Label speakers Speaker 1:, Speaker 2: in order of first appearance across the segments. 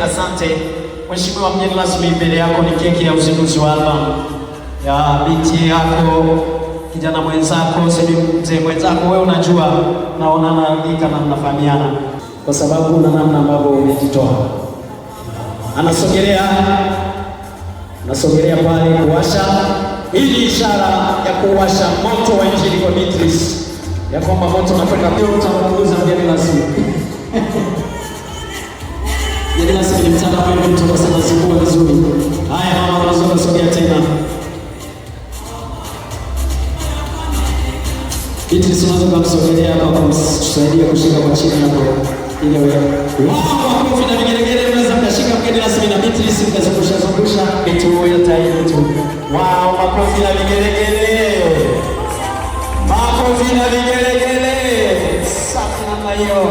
Speaker 1: Asante. Mheshimiwa mgeni rasmi, mbele yako ni keki ya uzinduzi wa album ya binti yako, kijana mwenzako, mzee mwenzako. Wewe unajua, naona analika na mnafahamiana kwa sababu na namna ambavyo umejitoa. Anasogelea pale kuwasha. Hii ni ishara ya kuwasha moto wa Injili kwa Beatrice, ya kwamba moto unakwenda kutanguliza mgeni rasmi. Mgeni rasmi ni mtanda wetu, tunasema siku vizuri. Haya mama, unaweza kusogea tena. Beatrice, unaweza kusogelea hapa kusaidia kushika kwa chini hapo ili wewe. Wow, kuna vigelegele, unaweza kushika mgeni rasmi na Beatrice mkazungusha kitu ya tayari tu. Wow, makofi na vigelegele. Makofi na vigelegele. Safi namna hiyo.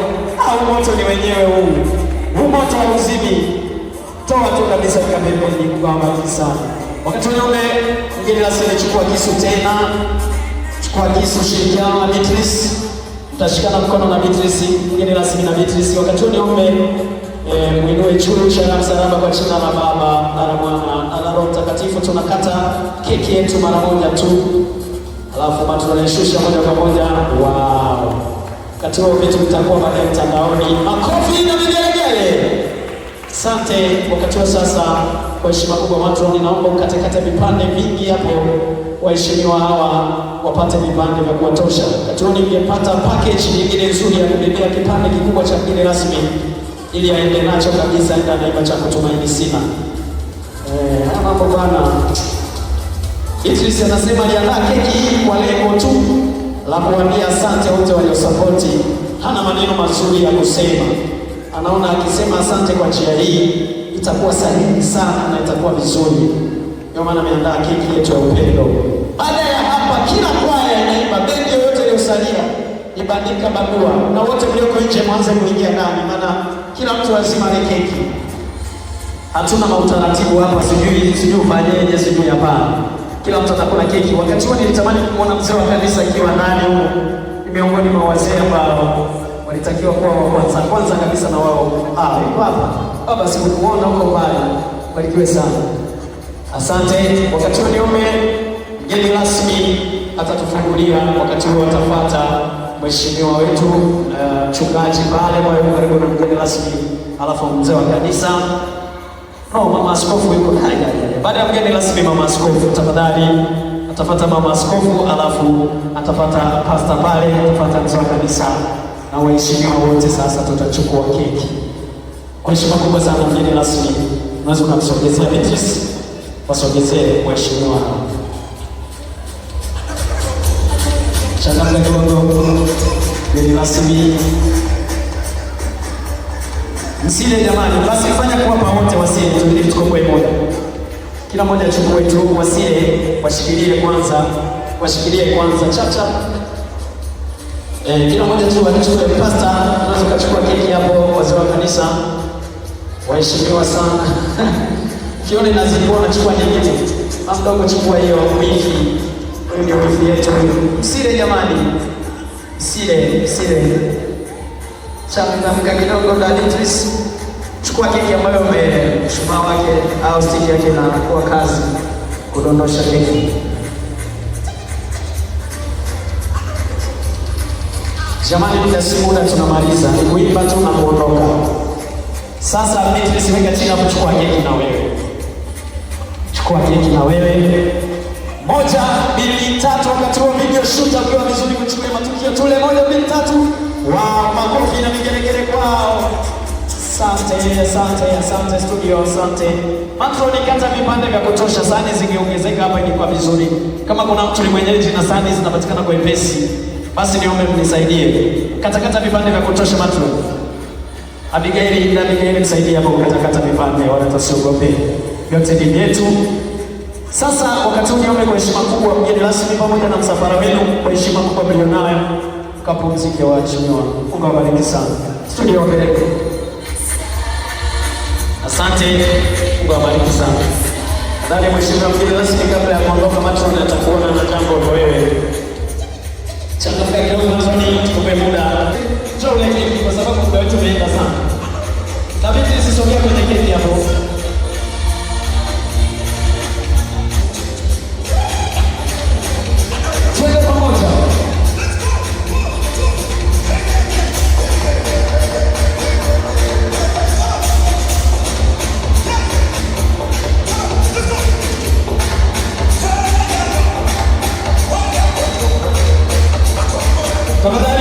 Speaker 1: Au moto ni wenyewe huu. Huu moto wa uzimi. Toa tu kabisa kwa pembeni kwa makini sana. Wakati ule mgeni rasmi chukua kisu tena. Chukua kisu, shirikiana na Beatrice. Utashikana mkono na Beatrice, mgeni rasmi na Beatrice. Wakati ule mwinue juu ishara ya msalaba kwa jina la Baba na la Mwana na la Roho Mtakatifu. Tunakata keki yetu mara moja tu, alafu tunashusha moja kwa moja. Wow, wakati huo vitu vitakuwa baadaye mtandaoni. Makofi na vigelegele. Asante. Wakati huo sasa, kwa heshima kubwa matron, naomba ukate vipande vingi hapo, waheshimiwa hawa wapate vipande vya kuwatosha. Wakati huo ningepata package nyingine nzuri ya kubebea kipande kikubwa cha mgeni rasmi ili aende nacho kabisa ndani ya cha kutumaini sina. Mambo bwana. Beatrice anasema aliandaa keki hii kwa lengo tu la kuambia asante wote waliosapoti. Hana maneno mazuri ya kusema. Anaona akisema asante kwa njia hii itakuwa sahihi sana na itakuwa vizuri. Ndio maana ameandaa keki yetu ya upendo. Baada ya hapa, kila kwaya inaimba, bendi yote iliyosalia ibandika barua, na wote mlioko nje mwanze kuingia ndani, maana kila mtu lazima ale keki. Hatuna mautaratibu hapa, sijui ufanyeje, sijui hapana. Kila mtu atakula keki. Wakati huo nilitamani kuona mzee wa kanisa akiwa ndani huko. Ni miongoni mwa wazee ambao walitakiwa kuwa wa kwanza kabisa na wao. Yuko hapa. Baba, sikukuona huko pale. Barikiwe sana. Asante. Wakati huo niombe mgeni rasmi atatufungulia. Wakati huo atafuata mheshimiwa wetu mchungaji pale kwa karibu na mgeni rasmi, alafu mzee wa kanisa. Mama askofu yuko. Baada ya mgeni rasmi, mama askofu tafadhali atafuata mama askofu, alafu atafuata pasta pale, atafuata mzee wa kanisa na waheshimiwa wote. Sasa tutachukua keki. Kwa heshima kubwa sana mgeni rasmi, unaweza kumsogezea Beatrice, wasogezee mheshimiwa. Changamka kidogo mgeni rasmi. Msile jamani, basi fanya kuwapa wote wasile, ili tuko kwa moja. Kila mmoja achukue tu, wasile, washikilie kwanza chacha. Kila mmoja tu achukue. Pasta, unaweza kuchukua keki hapo, wazee wa kanisa. Waheshimiwa sana. Kione nazikuwa nachukua nyingine. Mdogo chukua hiyo wiki. Huyu ndio wiki yetu. Msile jamani. Msile. Changamka kidogo na Beatrice. Chukua keki ambayo mshumaa wake au stick yake na kwa kazi kudondosha keki. Jamani, bila muda tunamaliza. Kuimba tu na kuondoka. Sasa Beatrice, weka chini hapo, chukua keki na wewe. Chukua keki na wewe. 1, 2, 3. Wakati wa video shoot ukiwa vizuri kuchukua matukio tule. 1, 2, 3. Wow, makofi na vigelegele kwao. Asante studio, asante. Matron, kata vipande vya kutosha, sahani zingeongezeka hapa ilikuwa vizuri. Kama kuna mtu ni mwenyeji na sahani zinapatikana kwa wepesi, basi niombe mnisaidie. Kata vipande vya kutosha Matron. Abigail msaidie hapo kata vipande, wala tusiogope. Yote ni vyetu. Sasa wakati huu niombe kwa heshima kubwa mgeni rasmi pamoja na msafara wenu, kwa heshima kubwa mlionayo, kapumzike waheshimiwa. Mungu awabariki sana. Studio wapeleke. Asante. Mungu awabariki sana. Ndani mheshimiwa mgeni rasmi, kabla ya kuondoka, Matron atakuona na jambo kwa wewe. Changamka kidogo Matron, tukupe muda. Njoo leo kwa sababu muda wetu umeenda sana. Tabidi sisogea kwenye Tafadhali